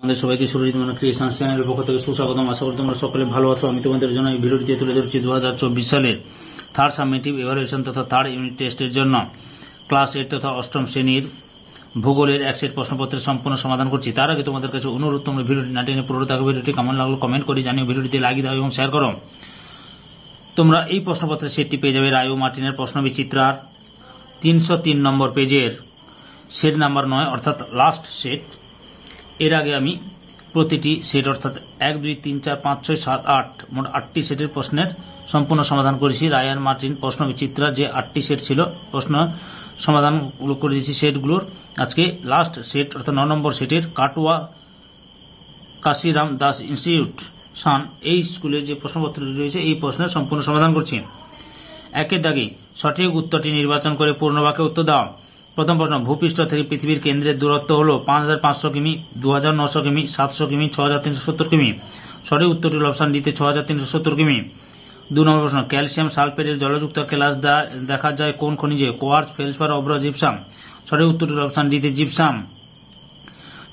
আমাদের সবাইকে সুরজিৎ মনা ক্রিয়েশন চ্যানেলের পক্ষ থেকে সুস্বাগতম। আশা করি তোমরা সকলে ভালো আছো। আমি তোমাদের জন্য এই ভিডিওটিতে তুলে ধরছি 2024 সালের থার্ড সাবমিটিভ এভালুয়েশন তথা থার্ড ইউনিট টেস্টের জন্য ক্লাস 8 তথা অষ্টম শ্রেণীর ভূগোলের এক সেট প্রশ্নপত্রের সম্পূর্ণ সমাধান করছি। তার আগে তোমাদের কাছে অনুরোধ, তোমরা ভিডিওটি না টেনে পুরো থাকা ভিডিওটি কেমন লাগলো কমেন্ট করে জানিও, ভিডিওটিতে লাইক দাও এবং শেয়ার করো। তোমরা এই প্রশ্নপত্রের সেটটি পেয়ে যাবে রায় ও মার্টিনের প্রশ্নবিচিত্রার 303 নম্বর পেজের সেট নাম্বার 9 অর্থাৎ লাস্ট সেট। এর আগে আমি প্রতিটি সেট অর্থাৎ 1, 2, 3, 4, 5, 6, 7, 8 মোট 8টি সেটের প্রশ্নের সম্পূর্ণ সমাধান করেছি। রায় আর মার্টিন প্রশ্ন বিচিত্রা যে 8টি সেট ছিল প্রশ্ন সমাধানগুলো করে দিয়েছি সেটগুলোর। আজকে লাস্ট সেট অর্থাৎ 9 নম্বর সেটের কাটুয়া কাশিরাম দাস ইনস্টিটিউট সান এই স্কুলের যে প্রশ্নপত্রটি রয়েছে এই প্রশ্নের সম্পূর্ণ সমাধান করছি। একের দাগে সঠিক উত্তরটি নির্বাচন করে পূর্ণ বাক্যে উত্তর দাও। প্রথম প্রশ্ন, ভূপৃষ্ঠ থেকে পৃথিবীর কেন্দ্রের দূরত্ব হল 5500 কিমি, 2900 কিমি, 700 কিমি, 6370 কিমি। সঠিক উত্তরটি হল অপশন ডিতে 6370 কিমি। 2 নম্বর প্রশ্ন, ক্যালসিয়াম সালফেটের জলযুক্ত কেলাস দেখা যায় কোন খনিজে? কোয়ার্টজ, ফেলসপার, অভ্র, জিপসাম। সঠিক উত্তরটি হল অপশন ডিতে জিপসাম।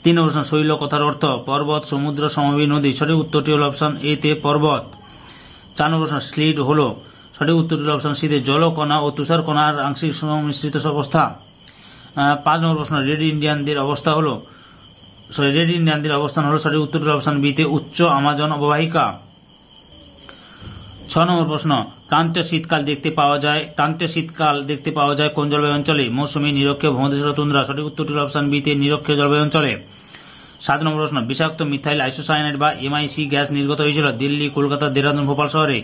3 নম্বর প্রশ্ন, শৈল কথার অর্থ? পর্বত, সমুদ্র, সমভূমি, নদী। সঠিক উত্তরটি হল অপশন এ তে পর্বত। 4 নম্বর প্রশ্ন, স্লিট হল? সঠিক উত্তরটি হল অপশন সি তে জলকণা ও তুষারকণার আংশিক সংমিশ্রিত অবস্থা। 5 নম্বর প্রশ্ন, রেড ইন্ডিয়ানদের অবস্থান হলো? সঠিক উত্তরটি হল অপশন বি তে উচ্চ আমাজন অববাহিকা। 6 নম্বর প্রশ্ন, ক্রান্তীয় শীতকাল দেখতে পাওয়া যায় কোন জলবায়ু অঞ্চলে? মৌসুমী, নিরক্ষীয়, ভূমধ্যসাগরীয়, তুন্দ্রা। সঠিক উত্তরটি হল অপশন বি তে নিরক্ষীয় জলবায়ু অঞ্চলে। 7 নম্বর প্রশ্ন, বিষাক্ত মিথাইল আইসোসায়ানাইড বা এমআইসি গ্যাস নির্গত হয়েছিল দিল্লি, কলকাতা, দেহরাদুন, ভোপাল শহরে।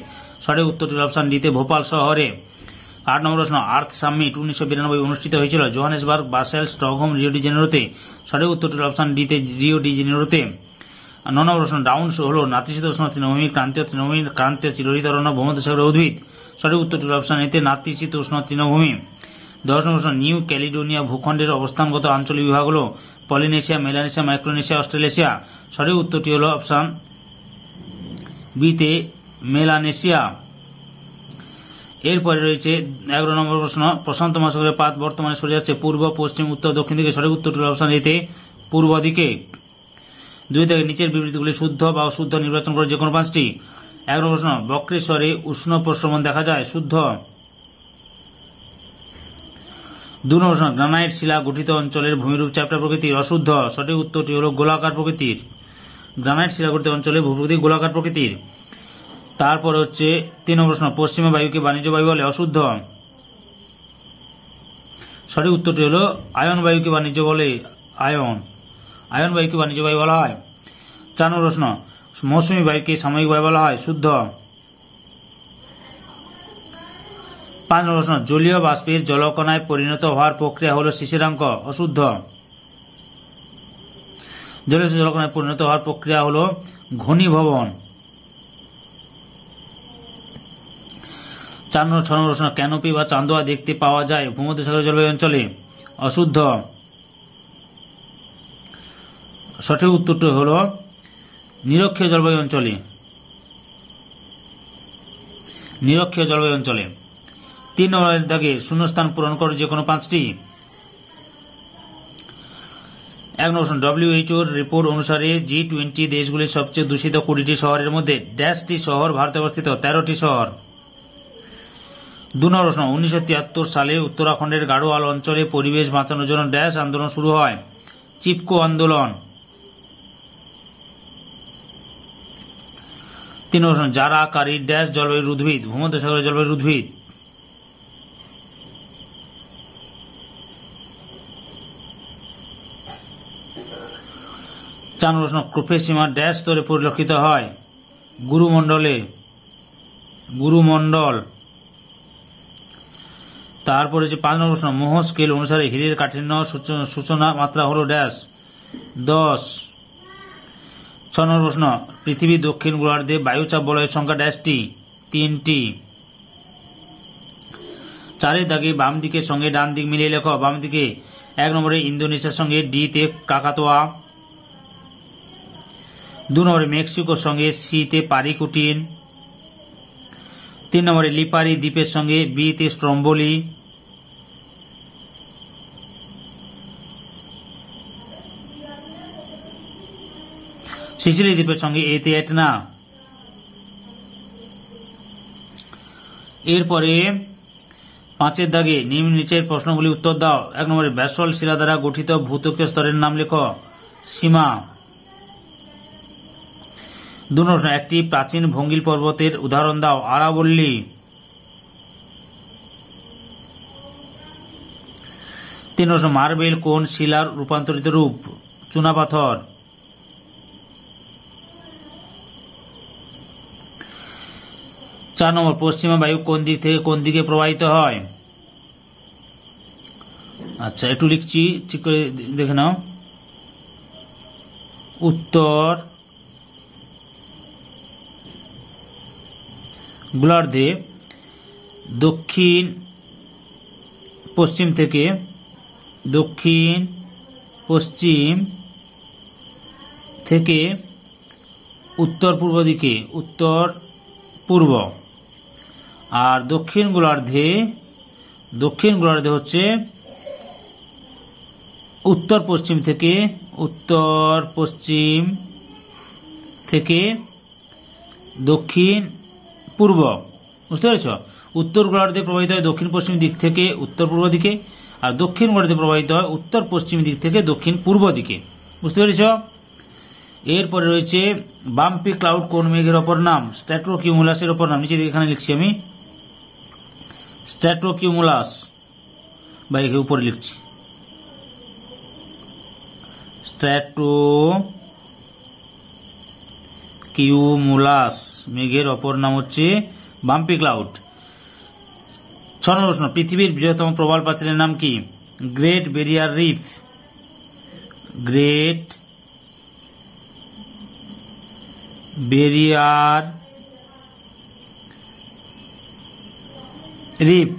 সঠিক উত্তরটি হল অপশন ডি তে ভোপাল শহরে। 8 নম্বর প্রশ্ন, আর্থ সামিট 1992 অনুষ্ঠিত হয়েছিল জোহানেসবার্গ, বাসেলস, স্টকহোম, রিও ডি জেনেরোতে। সঠিক উত্তরটি হল অপশন ডি তে রিও ডি জেনেরোতে। 9 নম্বর প্রশ্ন, ডাউন্স হল নাতিশীতোষ্ণ তৃণভূমি, ক্রান্তীয় তৃণভূমি, ক্রান্তীয় চিরহরিত অরণ্য, ভূমধ্যসাগরীয় উদ্ভিদ। সঠিক উত্তরটি হল অপশন এতে নাতিশীতোষ্ণ তৃণভূমি। 10 নম্বর প্রশ্ন, নিউ ক্যালিডোনিয়া ভূখণ্ডের অবস্থানগত আঞ্চলিক বিভাগ হল? Polynesia, Melanesia, Micronesia, Australasia. সঠিক উত্তরটি হল অপশন বি তে মেলানেশিয়া। এরপরে রয়েছে 11 নম্বর প্রশ্ন, প্রশান্ত মহাসাগরের পাত বর্তমানে সরে যাচ্ছে পূর্ব, পশ্চিম, উত্তর, দক্ষিণ দিকে। সঠিক উত্তরটি হল অপশন এতে পূর্ব দিকে। 2 থেকে নিচের বিবৃতিগুলি শুদ্ধ বা অশুদ্ধ নির্বাচন করে যে কোনো 5টি। 11 নম্বর প্রশ্ন, বক্রেশ্বরে উষ্ণ প্রস্রবণ দেখা যায়, শুদ্ধ। 2 নম্বর প্রশ্ন, গ্রানাইট শিলা গঠিত অঞ্চলের ভূমিরূপ চ্যাপ্টা প্রকৃতির, অশুদ্ধ। সঠিক উত্তরটি হল গোলাকার প্রকৃতির। গ্রানাইট শিলা গঠিত অঞ্চলের ভূপ্রকৃতি গোলাকার প্রকৃতির। তারপর হচ্ছে 3 নম্বর প্রশ্ন, পশ্চিমা বায়ুকে বাণিজ্য বায়ু বলে, অশুদ্ধ। সঠিক উত্তরটি হল আয়ন বায়ুকে বাণিজ্য বলে, আয়ন বায়ুকে বাণিজ্য বায়ু বলা হয়। 4 নম্বর প্রশ্ন, মৌসুমী বায়ুকে সাময়িক বায়ু বলা হয়, শুদ্ধ। 5 নম্বর প্রশ্ন, জলীয় বাষ্পের জলকণায় পরিণত হওয়ার প্রক্রিয়া হল শিশিরাঙ্ক, অশুদ্ধ। জলীয় জলকণায় পরিণত হওয়ার প্রক্রিয়া হল ঘনীভবন। 6 নম্বর প্রশ্ন, ক্যানোপি বা চান্দোয়া দেখতে পাওয়া যায় ভূমধ্যসাগরীয় জলবায়ু অঞ্চলে, অশুদ্ধ। সঠিক উত্তরটি হল নিরক্ষীয় জলবায়ু অঞ্চলে। 3 নম্বরের দাগে শূন্যস্থান পূরণ করে যে কোনো 5টি। 1 নম্বর প্রশ্ন, WHO রিপোর্ট অনুসারে G20 দেশগুলির সবচেয়ে দূষিত 20টি শহরের মধ্যে ড্যাশটি শহর ভারতে অবস্থিত, 13টি শহর। 2 নম্বর প্রশ্ন, 1973 সালে উত্তরাখণ্ডের গাড়োয়াল অঞ্চলে পরিবেশ বাঁচানোর জন্য ড্যাশ আন্দোলন শুরু হয়, চিপকো আন্দোলন। 3 নম্বর প্রশ্ন, জারাকারি ড্যাশ জলবায়ুর উদ্ভিদ, ভূমধ্যসাগরীয় জলবায়ুর উদ্ভিদ। 4 নম্বর প্রশ্ন, ক্রোফেসিমা ড্যাশ স্তরে পরিলক্ষিত হয়, গুরুমণ্ডল। তারপরে যে 5 নম্বর প্রশ্ন, মোহ স্কেল অনুসারে হীরের কাঠিন্য সূচনা মাত্রা হল ড্যাশ, 10। 6 নম্বর প্রশ্ন, পৃথিবীর দক্ষিণ গোলার্ধে বায়ুচাপ বলয়ের সংখ্যা ড্যাশটি, 3টি। 4 দাগে বাম দিকের সঙ্গে ডান দিক মিলিয়ে লেখ। বাম দিকে 1 নম্বরে ইন্দোনেশিয়ার সঙ্গে ডি তে কাকাতোয়া, 2 নম্বরে মেক্সিকোর সঙ্গে সি তে পারিকুটিন, 3 নম্বরে লিপারি দ্বীপের সঙ্গে বি তে স্ট্রম্বোলি, সিসিলি দ্বীপের সঙ্গে এতে এটনা। এরপরে 5 দাগে নিচের প্রশ্নগুলি উত্তর দাও। 1 নম্বরে ব্যাসল্ট শিলা দ্বারা গঠিত ভূত্বকীয় স্তরের নাম লেখো। সীমা। 2 নম্বর একটি প্রাচীন ভঙ্গিল পর্বতের উদাহরণ দাও। আরাবল্লী। 3 নম্বর মার্বেল কোন শিলার রূপান্তরিত রূপ? চুনাপাথর। 4 নম্বর পশ্চিমা বায়ু কোন দিক থেকে কোন দিকে প্রবাহিত হয়? আচ্ছা, একটু লিখছি, ঠিক করে দেখে নাও। উত্তর গোলার্ধে দক্ষিণ পশ্চিম থেকে উত্তর পূর্ব দিকে, উত্তর পূর্ব। আর দক্ষিণ গোলার্ধে হচ্ছে উত্তর পশ্চিম থেকে দক্ষিণ পূর্ব। বুঝতে পেরেছ? উত্তর গোলার্ধে প্রবাহিত হয় দক্ষিণ পশ্চিম দিক থেকে উত্তর পূর্ব দিকে, আর দক্ষিণ গোলার্ধে প্রবাহিত হয় উত্তর পশ্চিম দিক থেকে দক্ষিণ পূর্ব দিকে। বুঝতে পেরেছ? এরপরে রয়েছে বাম্পি ক্লাউড কোন মেঘের অপর নাম? স্ট্র্যাটোকিউমুলাসের অপর নাম। নিচে এখানে লিখছি আমি স্ট্র্যাটোকিউমুলাস, বা একে উপরে লিখছি স্ট্র্যাটোকিউমুলাস। মেঘের অপর নাম হচ্ছে বাম্পি ক্লাউড। 6 নম্বর প্রশ্ন পৃথিবীর বৃহত্তম প্রবাল প্রাচীরের নাম কি? Great Barrier Reef. Great Barrier Reef.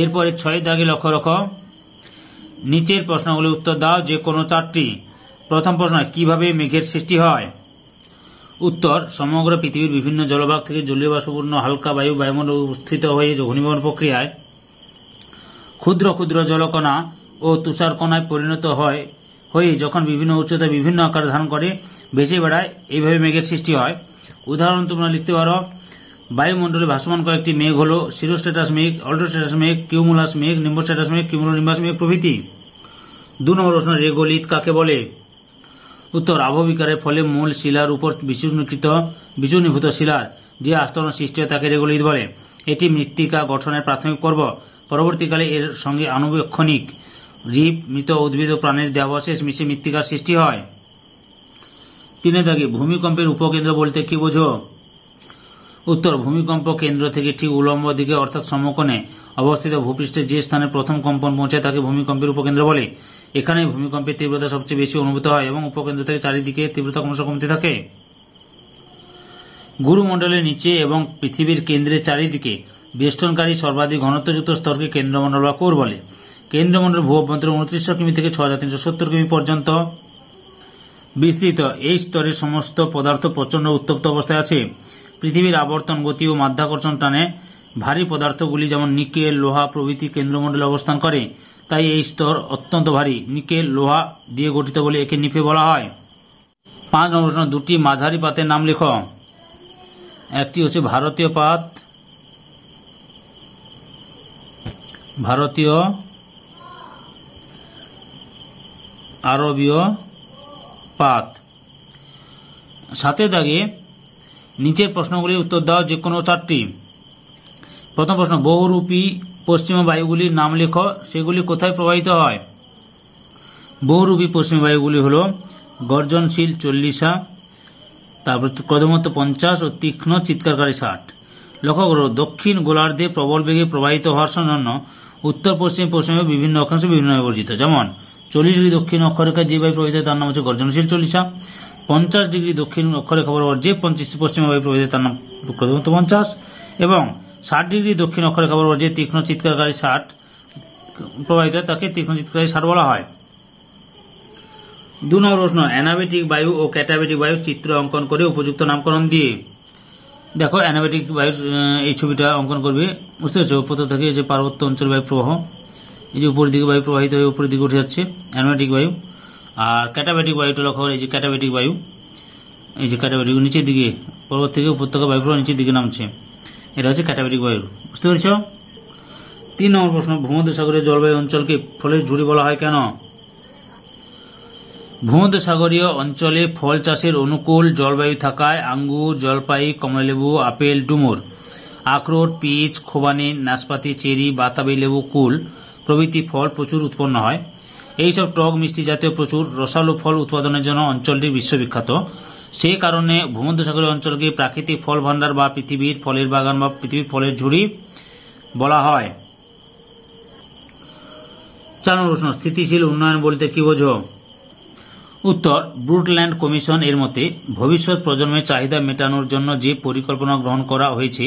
এরপরে 6 দাগে লক্ষ্য রাখো। নিচের প্রশ্নগুলি উত্তর দাও যে কোনো 4টি। প্রথম প্রশ্ন, কিভাবে মেঘের সৃষ্টি হয়? উত্তর, সমগ্র পৃথিবীর বিভিন্ন জলভাগ থেকে জলীয় বাষ্পপূর্ণ হালকা বায়ু বায়ুমণ্ডলে উপস্থিত হয়ে ঘনীভবন প্রক্রিয়ায় ক্ষুদ্র ক্ষুদ্র জলকণা ও তুষারকণায় পরিণত হয়ে যখন বিভিন্ন উচ্চতায় বিভিন্ন আকার ধারণ করে ভেসে বেড়ায়, এইভাবে মেঘের সৃষ্টি হয়। উদাহরণ তোমরা লিখতে পারো, বায়ুমণ্ডলে ভাসমান কয়েকটি মেঘ হল সিরোস্ট্যাটাস মেঘ, অল্টোস্ট্যাটাস মেঘ, কিউমুলাস মেঘ, নিম্বোস্ট্যাটাস মেঘ, কিউমুলোনিম্বাস মেঘ প্রভৃতি। 2 নম্বর প্রশ্ন, রেগোলিথ কাকে বলে? উত্তর, আবহবিকারের ফলে মূল শিলার উপর বিচূর্ণীভূত শিলার যে আস্তরণ সৃষ্টি হয় তাকে রেগোলিথ বলে। এটি মৃত্তিকা গঠনের প্রাথমিক পর্ব। পরবর্তীকালে এর সঙ্গে আনুবীক্ষণিক জীব, মৃত উদ্ভিদ ও প্রাণীর দেহাবশেষ মিশে মৃত্তিকার সৃষ্টি হয়। 3 দাগে ভূমিকম্পের উপকেন্দ্র বলতে কি বোঝো? উত্তর, ভূমিকম্প কেন্দ্র থেকে ঠিক উলম্ব দিকে অর্থাৎ সমকোণে অবস্থিত ভূপৃষ্ঠে যে স্থানে প্রথম কম্পন পৌঁছায় তাকে ভূমিকম্পের উপকেন্দ্র বলে। এখানে ভূমিকম্পের তীব্রতা সবচেয়ে বেশি অনুভূত হয় এবং উপকেন্দ্র থেকে চারিদিকে তীব্রতা ক্রমশ কমতে থাকে। গুরুমণ্ডলের নিচে এবং পৃথিবীর কেন্দ্রের চারিদিকে বেষ্টনকারী সর্বাধিক ঘনত্বযুক্ত স্তরকে কেন্দ্রমণ্ডল বা কোর বলে। কেন্দ্রমণ্ডল ভূ অভ্যন্তরে 2900 কিমি থেকে 6370 কিমি পর্যন্ত বিস্তৃত। এই স্তরের সমস্ত পদার্থ প্রচন্ড উত্তপ্ত অবস্থায় আছে। পৃথিবীর আবর্তন গতি ও মাধ্যাকর্ষণ টানে ভারী পদার্থগুলি যেমন নিকেল, লোহা প্রভৃতি কেন্দ্রমণ্ডলে অবস্থান করে, তাই এই স্তর অত্যন্ত ভারী। নিকেল, লোহা দিয়ে গঠিত বলে একে নিফে বলা হয়। 5 নম্বর প্রশ্ন, 2টি মাঝারি পাতের নাম লেখো। একটি হচ্ছে ভারতীয় পাত, ভারতীয় আরবীয় পাত। 7 দাগে নিচের প্রশ্নগুলির উত্তর দাও যে কোনো 4টি। প্রথম প্রশ্ন, বহুরূপী পশ্চিমা বায়ুগুলির নাম লেখো, সেগুলি কোথায় প্রবাহিত হয়? বহুরূপী পশ্চিমা বায়ুগুলি হল গর্জনশীল 40, তারপর ক্রদমত্ত 50 ও তীক্ষ্ণ চিৎকারকারী 60। লক্ষ্য করো, দক্ষিণ গোলার্ধে প্রবল বেগে প্রবাহিত হওয়ার জন্য উত্তর পশ্চিমে বিভিন্ন অক্ষাংশে বিভিন্নভাবে বর্জিত। যেমন 40 ডিগ্রি দক্ষিণ অক্ষরেখা যে বায়ু প্রবাহিত তার নাম হচ্ছে গর্জনশীল 40, 50 ডিগ্রি দক্ষিণ অক্ষরেখা বরাবর যে পশ্চিমা বায়ু প্রবাহিত তার নাম ক্রদমত্ত 50, এবং 60 ডিগ্রি দক্ষিণ অক্ষরেখা বরাবর যে তীক্ষ্ণ চিৎকারকারী 60 প্রবাহিত তাকে তীক্ষ্ণ চিৎকারকারী 60 বলা হয়। 2 নম্বর প্রশ্ন, অ্যানাবেটিক বায়ু ও ক্যাটাবেটিক বায়ু চিত্র অঙ্কন করে উপযুক্ত নামকরণ দিয়ে। দেখো, অ্যানাবেটিক বায়ুর এই ছবিটা অঙ্কন করবে। বুঝতে পারছো? প্রথম থেকে যে পার্বত্য অঞ্চল বায়ু প্রবাহ, এই যে উপরের দিকে বায়ু প্রবাহিত হয়ে উপরের দিকে উঠে যাচ্ছে, অ্যানাবেটিক বায়ু। আর ক্যাটাবেটিক বায়ুটা লক্ষ্য করে, এই যে ক্যাটাবেটিক বায়ু, এই যে ক্যাটাবেটিক নিচের দিকে পর্বত থেকে উপত্যকা বায়ুপ্রবাহ নিচের দিকে নামছে, এটা হচ্ছে ক্যাটাবেটিক বায়ু। বুঝতে পেরেছ? 3 নম্বর প্রশ্ন, ভূমধ্যসাগরীয় জলবায়ু অঞ্চলকে ফলের ঝুড়ি বলা হয় কেন? ভূমধ্যসাগরীয় অঞ্চলে ফল চাষের অনুকূল জলবায়ু থাকায় আঙ্গুর, জলপাই, কমলালেবু, আপেল, ডুমুর, আখরোট, পিচ, খোবানি, নাশপাতি, চেরি, বাতাবি লেবু, কুল প্রভৃতি ফল প্রচুর উৎপন্ন হয়। এইসব টক মিষ্টি জাতীয় প্রচুর রসালো ফল উৎপাদনের জন্য অঞ্চলটি বিশ্ববিখ্যাত। সেই কারণে ভূমধ্যসাগরীয় অঞ্চলকে প্রাকৃতিক ফল ভাণ্ডার বা পৃথিবীর ফলের বাগান বা পৃথিবীর ফলের ঝুড়ি বলা হয়। 4 নম্বর প্রশ্ন, স্থিতিশীল উন্নয়ন বলতে কি বোঝো? উত্তর, ব্রুটল্যান্ড কমিশন এর মতে ভবিষ্যৎ প্রজন্মের চাহিদা মেটানোর জন্য যে পরিকল্পনা গ্রহণ করা হয়েছে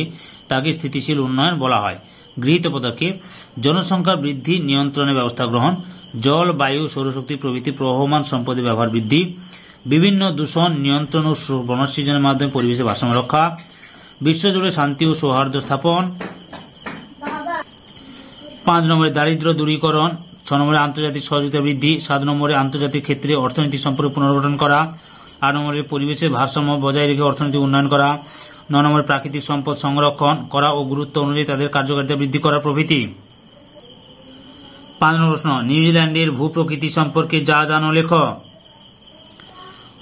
তাকে স্থিতিশীল উন্নয়ন বলা হয়। গৃহীত পদক্ষেপ: জনসংখ্যা বৃদ্ধি নিয়ন্ত্রণে ব্যবস্থা গ্রহণ, জল, বায়ু, সৌরশক্তি প্রভৃতি প্রবহমান সম্পদের ব্যবহার বৃদ্ধি, বিভিন্ন দূষণ নিয়ন্ত্রণ ও বনসৃজনের মাধ্যমে পরিবেশের ভারসাম্য রক্ষা, বিশ্বজুড়ে শান্তি ও সৌহার্দ্য স্থাপন। 5 নম্বরে দারিদ্র্য দূরীকরণ। 6 নম্বরে আন্তর্জাতিক সহযোগিতা বৃদ্ধি। 7 নম্বরে আন্তর্জাতিক ক্ষেত্রে অর্থনৈতিক সম্পর্ক পুনর্গঠন করা। 8 নম্বরে পরিবেশের ভারসাম্য বজায় রেখে অর্থনৈতিক উন্নয়ন করা। 9 নম্বরে প্রাকৃতিক সম্পদ সংরক্ষণ করা ও গুরুত্ব অনুযায়ী তাদের কার্যকারিতা বৃদ্ধি করা প্রভৃতি। 5 নম্বর প্রশ্ন, নিউজিল্যান্ডের ভূপ্রকৃতি সম্পর্কে যা জানো লেখো।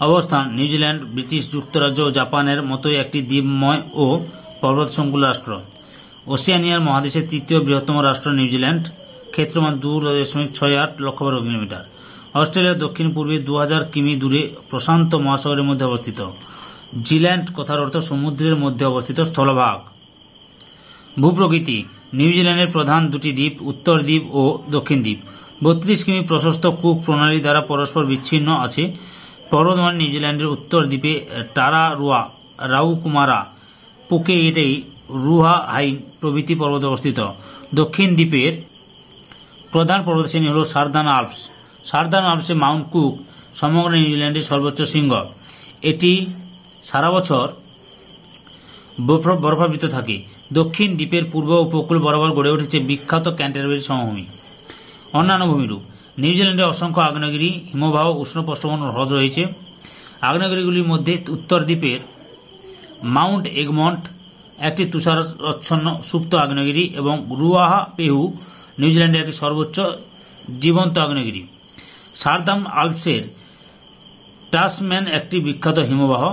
অবস্থান: নিউজিল্যান্ড ব্রিটিশ যুক্তরাজ্য ও জাপানের মতোই একটি দ্বীপময় ও পর্বত সংকুল রাষ্ট্র। ওশেনিয়ার মহাদেশের 3য় বৃহত্তম রাষ্ট্র নিউজিল্যান্ড। ক্ষেত্রফল 2.68 লক্ষ বর্গ কিলোমিটার। অস্ট্রেলিয়ার দক্ষিণ পূর্বে 2000 কিমি দূরে প্রশান্ত মহাসাগরের মধ্যে অবস্থিত। জিল্যান্ড কথার অর্থ সমুদ্রের মধ্যে অবস্থিত স্থলভাগ। ভূপ্রকৃতি: নিউজিল্যান্ডের প্রধান 2টি দ্বীপ, উত্তর দ্বীপ ও দক্ষিণ দ্বীপ। 32 কিমি প্রশস্ত কুক প্রণালী দ্বারা পরস্পর বিচ্ছিন্ন আছে। পর্বতমালা: নিউজিল্যান্ডের উত্তর দ্বীপে টারারুয়া, রাউকুমারা, পুকেটেই, রুহা হাইন প্রভৃতি পর্বত অবস্থিত। দক্ষিণ দ্বীপের প্রধান পর্বতশ্রেণী হল সার্দার্ন আল্পস। সার্দার্ন আল্পসে মাউন্ট কুক সমগ্র নিউজিল্যান্ডের সর্বোচ্চ শৃঙ্গ। এটি সারা বছর বরফাবৃত থাকে। দক্ষিণ দ্বীপের পূর্ব উপকূল বরাবর গড়ে উঠেছে বিখ্যাত ক্যান্টারবারি সমভূমি। অন্যান্য ভূমিরূপ: নিউজিল্যান্ডে অসংখ্য আগ্নেয়গিরি, হিমবাহ, উষ্ণ প্রস্রবণ হ্রদ রয়েছে। আগ্নেয়গিরিগুলির মধ্যে উত্তর দ্বীপের মাউন্ট এগমন্ট একটি তুষারাচ্ছন্ন সুপ্ত আগ্নেয়গিরি এবং রুয়াহা পেহু নিউজিল্যান্ডের একটি সর্বোচ্চ জীবন্ত আগ্নেয়গিরি। সার্দার্ন আল্পসের টাসম্যান একটি বিখ্যাত হিমবাহ।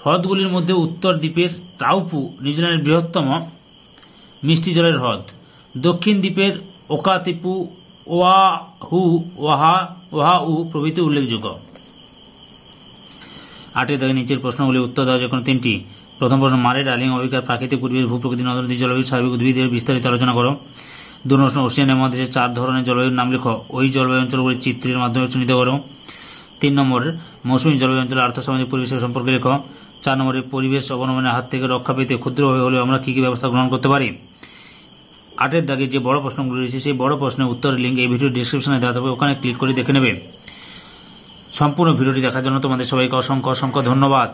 হ্রদগুলির মধ্যে উত্তর দ্বীপের টাউপু নিউজিল্যান্ডের বৃহত্তম মিষ্টি জলের হ্রদ। দক্ষিণ দ্বীপের ওকাতিপু, ওয়াহু প্রভৃতি উল্লেখযোগ্য। 8 দাগে নিচের প্রশ্নগুলি উত্তর দেওয়া যে কোনো 3টি। প্রথম প্রশ্ন, মারে ডার্লিং অভিজ্ঞার প্রাকৃতিক পরিবেশ, ভূপ্রকৃতি, নদী, জলবায়ু, স্বাভাবিক উদ্ভিদের বিস্তারিত আলোচনা করো। 2 প্রশ্ন, ওশেনিয়া মহাদেশে 4 ধরনের জলবায়ুর নাম লেখো। ওই জলবায়ু অঞ্চলগুলি চিত্রের মাধ্যমে চিহ্নিত করো। 3 নম্বর, মৌসুমী জলবায়ু অঞ্চলের আর্থসামাজিক পরিবেশের সম্পর্কে লেখো। 4 নম্বরে, পরিবেশ অবনমনের হাত থেকে রক্ষা পেতে ক্ষুদ্রভাবে হলেও আমরা কি কি ব্যবস্থা গ্রহণ করতে পারি। 8 দাগে যে বড় প্রশ্নগুলি রয়েছে সেই বড় প্রশ্নের উত্তরের লিঙ্ক এই ভিডিও ডেসক্রিপশনে দেওয়া থাকবে, ওখানে ক্লিক করে দেখে নেবে। সম্পূর্ণ ভিডিওটি দেখার জন্য তোমাদের সবাইকে অসংখ্য ধন্যবাদ।